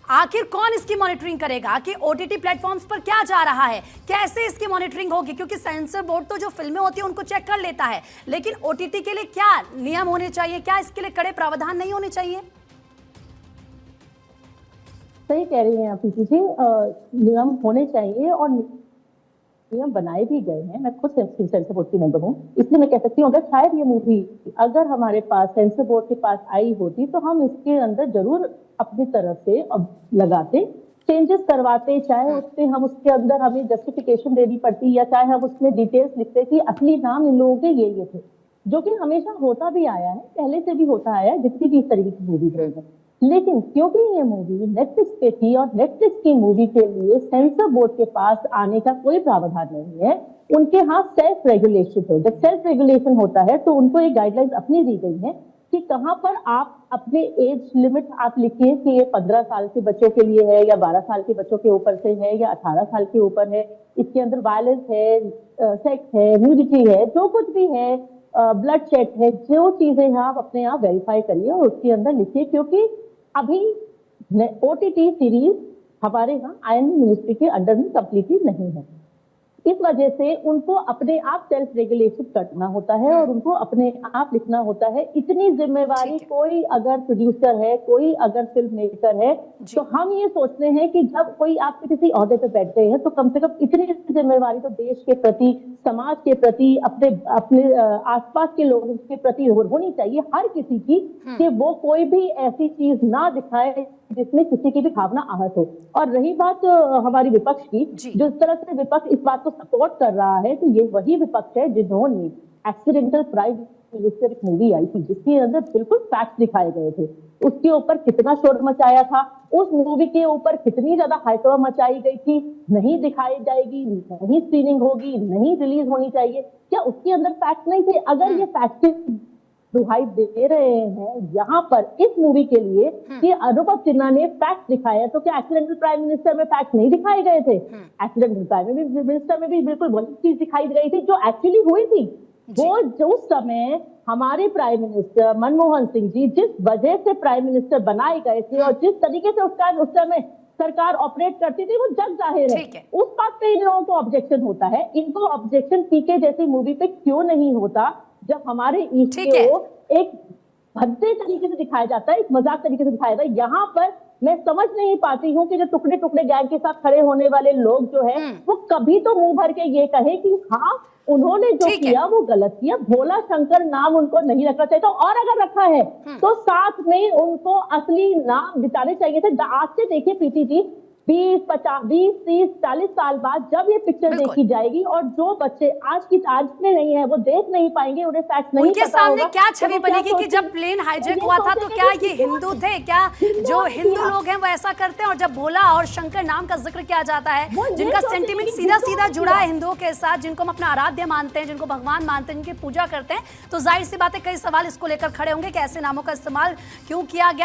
आखिर कौन इसकी मॉनिटरिंग करेगा? आखिर ओटीटी प्लेटफॉर्म्स पर क्या जा रहा है, कैसे इसकी मॉनिटरिंग होगी? क्योंकि सेंसर बोर्ड तो जो फिल्में होती है उनको चेक कर लेता है, लेकिन ओटीटी के लिए क्या नियम होने चाहिए? क्या इसके लिए कड़े प्रावधान नहीं होने चाहिए? सही कह रही हैं आप प्रीति जी, नियम होने चाहिए और नियम बनाए भी गए हैं। मैं खुद सेंसर बोर्ड की मेंबर हूँ, इसलिए मैं कह सकती हूँ अगर शायद ये मूवी अगर हमारे पास सेंसर बोर्ड के पास आई होती तो हम इसके अंदर जरूर अपनी तरफ से अब लगाते, चेंजेस करवाते, चाहे उससे हम उसके अंदर हमें जस्टिफिकेशन देनी पड़ती या चाहे हम उसमें डिटेल्स लिखते कि असली नाम इन लोगों के ये थे, जो कि हमेशा होता भी आया है, पहले से भी होता आया है जितनी भी इस तरीके की मूवी रही है। लेकिन क्योंकि ये मूवी नेटफ्लिक्स पे थी और नेटफ्लिक्स की मूवी के लिए सेंसर बोर्ड के पास आने का कोई प्रावधान नहीं है, उनके यहाँ सेल्फ रेगुलेशन है। जब सेल्फ रेगुलेशन होता है तो उनको एक गाइडलाइंस अपनी दी गई है कि कहाँ पर आप अपने एज लिमिट आप लिखिए कि ये 15 साल के बच्चों के लिए है या 12 साल के बच्चों के ऊपर से है या 18 साल के ऊपर है, इसके अंदर वायलेंस है, सेक्स है, न्यूडिटी है, जो कुछ भी है, ब्लड शेड है, जो चीजें हैं आप अपने आप वेरीफाई करिए और उसके अंदर लिखिए। क्योंकि अभी ओटीटी सीरीज हमारे यहाँ आईएनबी मिनिस्ट्री के अंडर में कंप्लीटली नहीं है, इस वजह से उनको अपने आप सेल्फ रेगुलेशन करना होता है और उनको अपने आप लिखना होता है। इतनी जिम्मेवारी कोई अगर प्रोड्यूसर है, कोई अगर फिल्म मेकर है, तो हम ये सोचते हैं कि जब कोई आप किसी ओहदे पे बैठते हैं तो कम से कम इतनी जिम्मेवारी तो देश के प्रति, समाज के प्रति, अपने आसपास के लोगों के प्रति होनी चाहिए हर किसी की, कि वो कोई भी ऐसी चीज ना दिखाए जिसमें किसी की भी भावना आहत हो। और रही बात हमारी विपक्ष की, जिस तरह से विपक्ष इस बात को सपोर्ट कर रहा है, तो ये वही विपक्ष है जिन्होंने एक्सीडेंटल प्राइम मिनिस्टर एक मूवी आई थी जिसके अंदर बिल्कुल फैक्ट दिखाए गए थे, उसके ऊपर कितना शोर मचाया था, उस मूवी के ऊपर कितनी ज्यादा हाइटोर मचाई गई थी, नहीं दिखाई जाएगी, नहीं स्क्रीनिंग होगी, नहीं रिलीज होनी चाहिए। क्या उसके अंदर फैक्ट नहीं थे? अगर ये फैक्ट दुहाई दे रहे हैं यहाँ पर इस मूवी के लिए कि अनुभव सिन्हा ने फैक्ट दिखाया, तो क्या एक्सीडेंटल प्राइम मिनिस्टर में फैक्ट नहीं दिखाए गए थे? एक्सीडेंटल प्राइम मिनिस्टर में भी बिल्कुल वही चीज दिखाई गई थी जो एक्चुअली हुई थी। वो जो उस समय हमारे प्राइम मिनिस्टर मनमोहन सिंह जी जिस वजह से प्राइम मिनिस्टर बनाए गए थे और जिस तरीके से उस समय सरकार ऑपरेट करती थी वो जग जाहिर है। उस बात पे इन लोगों को ऑब्जेक्शन होता है। इनको ऑब्जेक्शन पीके जैसी मूवी पे क्यों नहीं होता जब हमारे ईस्ट को एक भद्दे तरीके से दिखाया जाता है, एक मजाक तरीके से दिखाया जाता है। यहाँ पर मैं समझ नहीं पाती हूँ कि जो टुकड़े टुकड़े गैंग के साथ खड़े होने वाले लोग जो है वो कभी तो मुंह भर के ये कहे कि हाँ उन्होंने जो किया वो गलत किया, भोला शंकर नाम उनको नहीं रखना चाहिए था, और अगर रखा है तो साथ में उनको असली नाम बिताने चाहिए थे। आज से देखिए प्रीति जी, 20, 50, 20, 30, 40 साल बाद जब ये पिक्चर देखी जाएगी और जो बच्चे आज में नहीं है वो देख नहीं पाएंगे, उन्हें फैक्ट नहीं उनके सामने क्या छवि बनेगी कि जब प्लेन हाईजैक हुआ था तो क्या ये हिंदू थे? क्या जो हिंदू लोग हैं वो ऐसा करते हैं? और जब भोला और शंकर नाम का जिक्र किया जाता है, जिनका सेंटिमेंट सीधा सीधा जुड़ा है हिंदुओं के साथ, जिनको हम अपना आराध्य मानते हैं, जिनको भगवान मानते हैं, जिनकी पूजा करते हैं, तो जाहिर सी बात है कई सवाल इसको लेकर खड़े होंगे कि ऐसे नामों का इस्तेमाल क्यों किया गया।